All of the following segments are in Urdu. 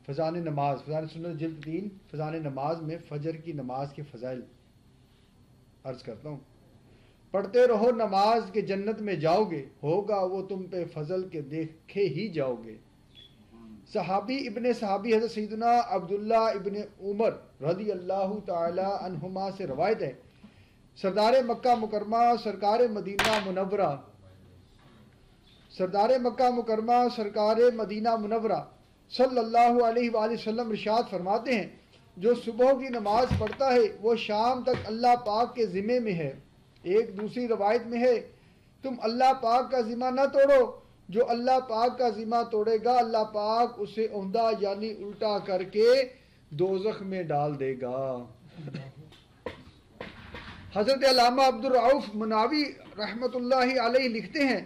فضان نماز، فضان سنت جلد 3 فضان نماز میں فجر کی نماز کے فضائل عرض کرتا ہوں. پڑھتے رہو نماز کے جنت میں جاؤ گے، ہوگا وہ تم پہ فضل کے دیکھے ہی جاؤ گے. صحابی ابن صحابی حضرت سیدنا عبداللہ ابن عمر رضی اللہ تعالی عنہما سے روایت ہے، سردار مکہ مکرمہ سرکار مدینہ منورہ صلی اللہ علیہ وآلہ وسلم ارشاد فرماتے ہیں، جو صبح کی نماز پڑھتا ہے وہ شام تک اللہ پاک کے ذمے میں ہے. ایک دوسری روایت میں ہے، تم اللہ پاک کا ذمہ نہ توڑو، جو اللہ پاک کا ذمہ توڑے گا اللہ پاک اسے عمدہ یعنی الٹا کر کے دوزخ میں ڈال دے گا. حضرت علامہ عبدالرؤف مناوی رحمۃ اللہ علیہ لکھتے ہیں،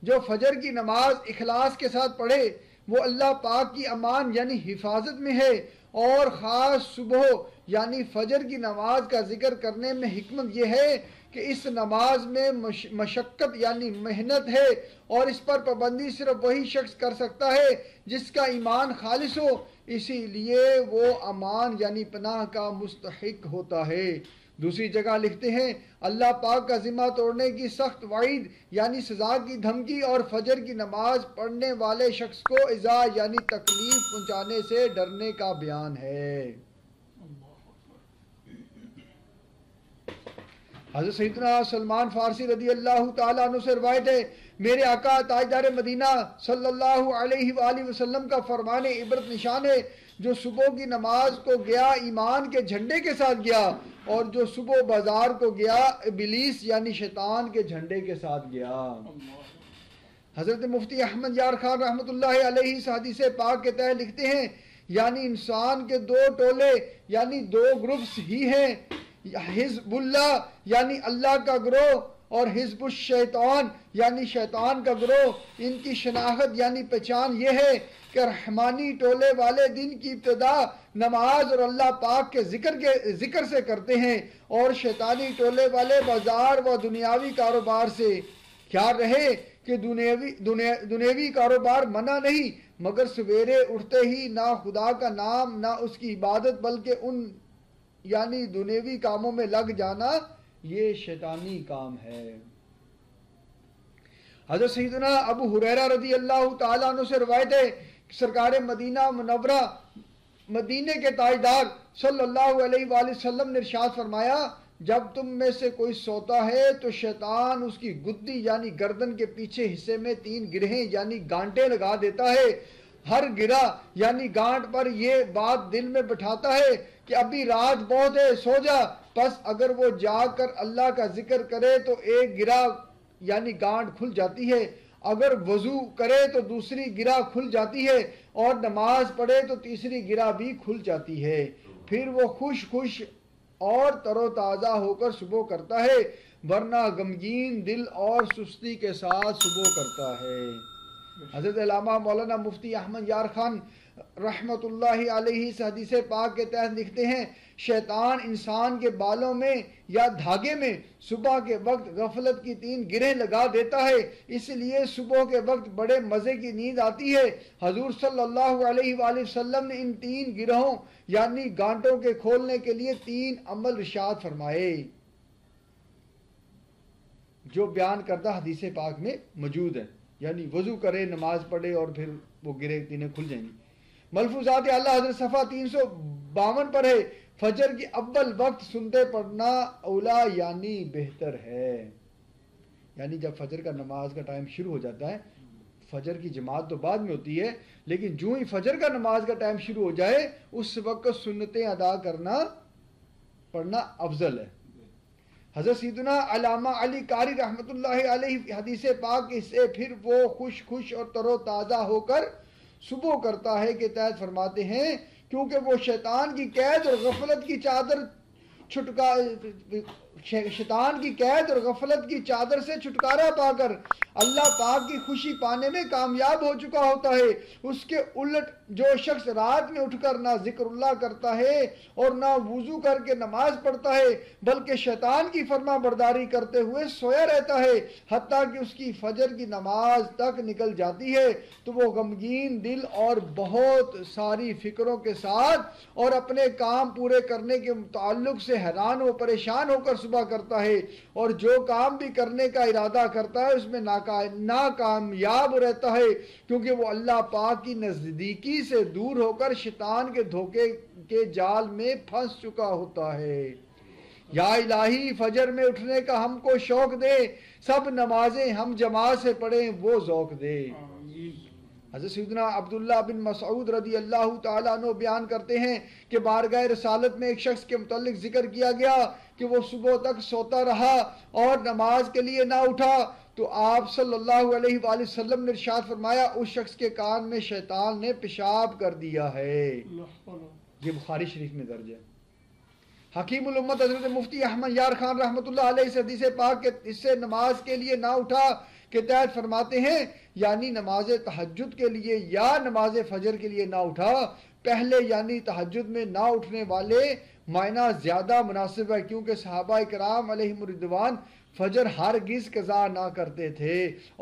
جو فجر کی نماز اخلاص کے ساتھ پڑھے وہ اللہ پاک کی امان یعنی حفاظت میں ہے. اور خاص صبح یعنی فجر کی نماز کا ذکر کرنے میں حکمت یہ ہے کہ اس نماز میں مشقت یعنی محنت ہے، اور اس پر پابندی صرف وہی شخص کر سکتا ہے جس کا ایمان خالص ہو، اسی لیے وہ امان یعنی پناہ کا مستحق ہوتا ہے. دوسری جگہ لکھتے ہیں، اللہ پاک کا ذمہ توڑنے کی سخت وعید یعنی سزا کی دھمکی اور فجر کی نماز پڑھنے والے شخص کو ایذا یعنی تکلیف پہنچانے سے ڈرنے کا بیان ہے. حضرت سیدنا سلمان فارسی رضی اللہ تعالیٰ عنہ سے روایت ہے، میرے آقا تاجدار مدینہ صلی اللہ علیہ وآلہ وسلم کا فرمان عبرت نشان ہے، جو صبح کی نماز کو گیا ایمان کے جھنڈے کے ساتھ گیا، اور جو صبح بازار کو گیا ابلیس یعنی شیطان کے جھنڈے کے ساتھ گیا. حضرت مفتی احمد یار خان رحمۃ اللہ علیہ اس حدیث پاک کے تحت لکھتے ہیں، یعنی انسان کے دو ٹولے یعنی دو گروپس ہی ہیں، حزب اللہ یعنی اللہ کا گروہ اور حزب الشیطان یعنی شیطان کا گروہ. ان کی شناخت یعنی پہچان یہ ہے کہ رحمانی ٹولے والے دن کی ابتدا نماز اور اللہ پاک کے ذکر سے کرتے ہیں، اور شیطانی ٹولے والے بازار و دنیاوی کاروبار سے. خیال رہے کہ دنیاوی کاروبار منع نہیں، مگر سویرے اٹھتے ہی نہ خدا کا نام نہ اس کی عبادت بلکہ ان یعنی دنیاوی کاموں میں لگ جانا یہ شیطانی کام ہے. حضرت سیدنا ابو ہریرہ رضی اللہ تعالیٰ عنہ سے روایت ہے، سرکار مدینہ منورہ مدینے کے تاجدار صلی اللہ علیہ وآلہ وسلم نے ارشاد فرمایا، جب تم میں سے کوئی سوتا ہے تو شیطان اس کی گدی یعنی گردن کے پیچھے حصے میں 3 گرہیں یعنی گانٹیں لگا دیتا ہے. ہر گرہ یعنی گانٹ پر یہ بات دل میں بٹھاتا ہے کہ ابھی رات بہت ہے، سو جا. پس اگر وہ جاگ کر اللہ کا ذکر کرے تو ایک گرہ یعنی گانٹ کھل جاتی ہے، اگر وضو کرے تو دوسری گرہ کھل جاتی ہے، اور نماز پڑھے تو تیسری گرہ بھی کھل جاتی ہے. پھر وہ خوش اور تر و تازہ ہو کر صبح کرتا ہے، ورنہ غمگین دل اور سستی کے ساتھ صبح کرتا ہے. حضرت علامہ مولانا مفتی احمد یار خان رحمۃ اللہ علیہ اس حدیث پاک کے تحت لکھتے ہیں، شیطان انسان کے بالوں میں یا دھاگے میں صبح کے وقت غفلت کی 3 گرہیں لگا دیتا ہے، اس لیے صبح کے وقت بڑے مزے کی نیند آتی ہے. حضور صلی اللہ علیہ وآلہ وسلم نے ان 3 گرہوں یعنی گانٹوں کے کھولنے کے لیے 3 عمل ارشاد فرمائے، جو بیان کردہ حدیث پاک میں موجود ہے. یعنی وضو کرے، نماز پڑھے، اور پھر وہ گرہیں 3 کھل جائیں گی. ملفوظات اعلیٰ حضرت صفحہ 352 پر ہے، فجر کی اول وقت سنتے پڑھنا اولا یعنی بہتر ہے. یعنی جب فجر کا نماز کا ٹائم شروع ہو جاتا ہے، فجر کی جماعت تو بعد میں ہوتی ہے، لیکن جو ہی فجر کا نماز کا ٹائم شروع ہو جائے اس وقت سنتیں ادا پڑھنا افضل ہے. حضرت سیدنا علامہ علی قاری رحمۃ اللہ علیہ حدیث پاک سے پھر وہ خوش اور تر و تازہ ہو کر صبح کرتا ہے کہ تحت فرماتے ہیں، کیونکہ وہ شیطان کی قید اور غفلت کی چادر شیطان کی قید اور غفلت کی چادر سے چھٹکارا پا کر اللہ پاک کی خوشی پانے میں کامیاب ہو چکا ہوتا ہے۔ اس کے الٹ جو شخص رات میں اٹھ کر نہ ذکر اللہ کرتا ہے اور نہ وضو کر کے نماز پڑھتا ہے بلکہ شیطان کی فرما برداری کرتے ہوئے سویا رہتا ہے حتیٰ کہ اس کی فجر کی نماز تک نکل جاتی ہے، تو وہ غمگین دل اور بہت ساری فکروں کے ساتھ اور اپنے کام پورے کرنے کے تعلق سے حیران و پریشان ہو کر صبح کرتا ہے، اور جو کام بھی کرنے کا ارادہ کرتا ہے اس میں ناکامیاب رہتا ہے، کیونکہ وہ اللہ پاک کی نزدیکی سے دور ہو کر شیطان کے دھوکے کے جال میں پھنس چکا ہوتا ہے۔ یا الہی فجر میں اٹھنے کا ہم کو شوق دے، سب نمازیں ہم جماعت سے پڑھیں وہ ذوق دے۔ حضرت سیدنا عبداللہ بن مسعود رضی اللہ تعالیٰ عنہ بیان کرتے ہیں کہ بارگاہ رسالت میں ایک شخص کے متعلق ذکر کیا گیا کہ وہ صبح تک سوتا رہا اور نماز کے لیے نہ اٹھا، تو آپ صلی اللہ علیہ وآلہ وسلم نے ارشاد فرمایا اس شخص کے کان میں شیطان نے پیشاب کر دیا ہے۔ یہ بخاری شریف میں درج ہے۔ حکیم الامت حضرت مفتی احمد یار خان رحمۃ اللہ علیہ سے حدیث پاک کے اس سے نماز کے لیے نہ اٹھا کے تحت فرماتے ہیں یعنی نماز تہجد کے لیے یا نماز فجر کے لیے نہ اٹھا، پہلے یعنی تہجد میں نہ اٹھنے والے معنی زیادہ مناسب ہے، کیونکہ صحابہ کرام علیہم الرضوان فجر ہرگز قضا نہ کرتے تھے،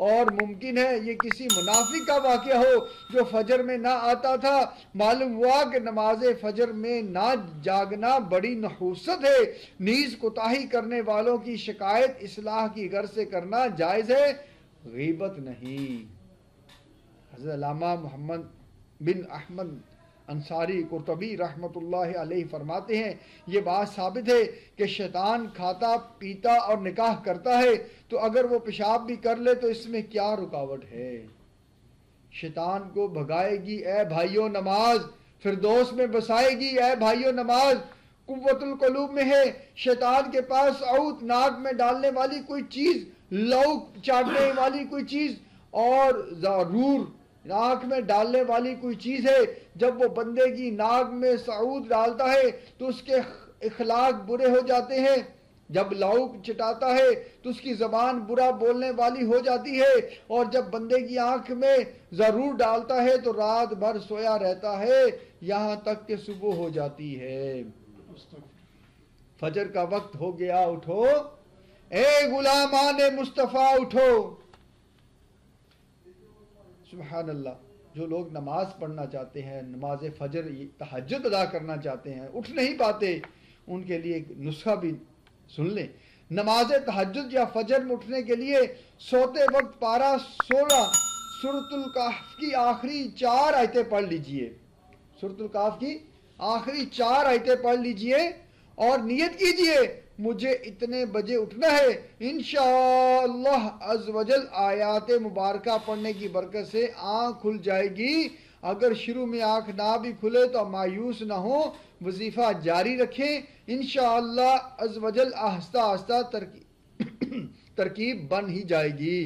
اور ممکن ہے یہ کسی منافق کا واقعہ ہو جو فجر میں نہ آتا تھا۔ معلوم ہوا کہ نماز فجر میں نہ جاگنا بڑی نحوست ہے، نیز کوتاہی کرنے والوں کی شکایت اصلاح کی غرض سے کرنا جائز ہے، غیبت نہیں۔ حضرت علامہ محمد بن احمد انصاری قرطبی رحمۃ اللہ علیہ فرماتے ہیں یہ بات ثابت ہے کہ شیطان کھاتا پیتا اور نکاح کرتا ہے، تو اگر وہ پیشاب بھی کر لے تو اس میں کیا رکاوٹ ہے؟ شیطان کو بھگائے گی اے بھائیو نماز، فردوس میں بسائے گی اے بھائیو نماز، قوت القلوب میں ہے۔ شیطان کے پاس عود ناک میں ڈالنے والی کوئی چیز، لو چاٹنے والی کوئی چیز اور ضرور ناک میں ڈالنے والی کوئی چیز ہے۔ جب وہ بندے کی ناک میں سعود ڈالتا ہے تو اس کے اخلاق برے ہو جاتے ہیں، جب لوک چٹاتا ہے تو اس کی زبان برا بولنے والی ہو جاتی ہے، اور جب بندے کی آنکھ میں ضرور ڈالتا ہے تو رات بھر سویا رہتا ہے یہاں تک کہ صبح ہو جاتی ہے۔ فجر کا وقت ہو گیا، اٹھو اے غلامان مصطفیٰ اٹھو۔ سبحان اللہ، جو لوگ نماز پڑھنا چاہتے ہیں، نماز فجر تہجد ادا کرنا چاہتے ہیں، اٹھ نہیں پاتے، ان کے لیے ایک نسخہ بھی سن لیں۔ نماز تہجد یا فجر میں اٹھنے کے لیے سوتے وقت پارہ 16 سورۃ الکہف کی آخری 4 آیتیں پڑھ لیجئے، سورۃ الکہف کی آخری 4 آیتیں پڑھ لیجئے اور نیت کیجئے مجھے اتنے بجے اٹھنا ہے، انشاءاللہ عز و جل آیات مبارکہ پڑھنے کی برکت سے آنکھ کھل جائے گی۔ اگر شروع میں آنکھ نہ بھی کھلے تو مایوس نہ ہو، وظیفہ جاری رکھیں، انشاءاللہ عز و جل آہستہ آہستہ ترکیب بن ہی جائے گی۔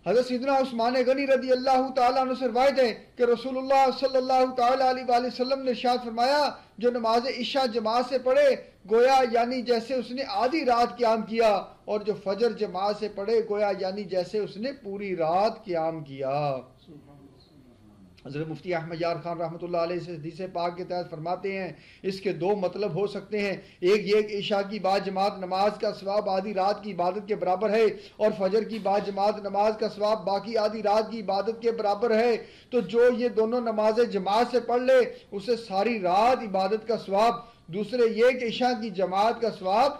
حضرت سیدنا عثمان غنی رضی اللہ تعالیٰ عنہ سے روایت ہے کہ رسول اللہ صلی اللہ تعالیٰ علیہ وآلہ وسلم نے ارشاد فرمایا جو نماز عشاء جماعت سے پڑھے گویا یعنی جیسے اس نے آدھی رات قیام کیا، اور جو فجر جماعت سے پڑھے گویا یعنی جیسے اس نے پوری رات قیام کیا۔ حضرت مفتی احمد یار خان رحمۃ اللہ علیہ سے حدیث پاک کے تحت فرماتے ہیں اس کے 2 مطلب ہو سکتے ہیں، ایک یہ کہ عشاء کی بعد جماعت نماز کا ثواب آدھی رات کی عبادت کے برابر ہے، اور فجر کی بعد جماعت نماز کا ثواب باقی آدھی رات کی عبادت کے برابر ہے، تو جو یہ دونوں نمازیں جماعت سے پڑھ لے اسے ساری رات عبادت کا ثواب، دوسرے یہ کہ عشاء کی جماعت کا ثواب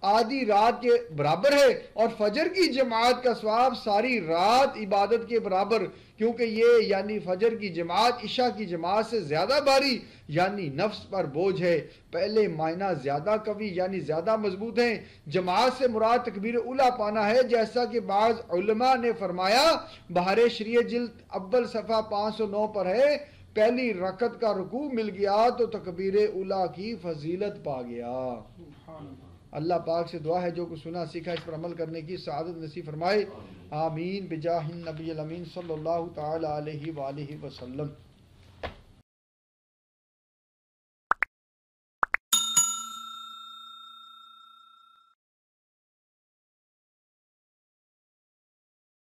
آدھی رات کے برابر ہے، اور فجر کی جماعت کا ثواب ساری رات عبادت کے برابر، کیونکہ یہ یعنی فجر کی جماعت عشاء کی جماعت سے زیادہ بھاری یعنی نفس پر بوجھ ہے۔ پہلے معنی زیادہ قوی یعنی زیادہ مضبوط ہیں۔ جماعت سے مراد تکبیر اولیٰ پانا ہے، جیسا کہ بعض علماء نے فرمایا، بہار شریعت جلد اول صفحہ 509 پر ہے، پہلی رکعت کا رکوع مل گیا تو تکبیر اولیٰ کی فضیلت پا گیا۔ اللہ پاک سے دعا ہے جو کچھ سنا سیکھا اس پر عمل کرنے کی سعادت نصیب فرمائے، آمین بجاہ النبی الامین صلی اللہ تعالی علیہ وآلہ وسلم۔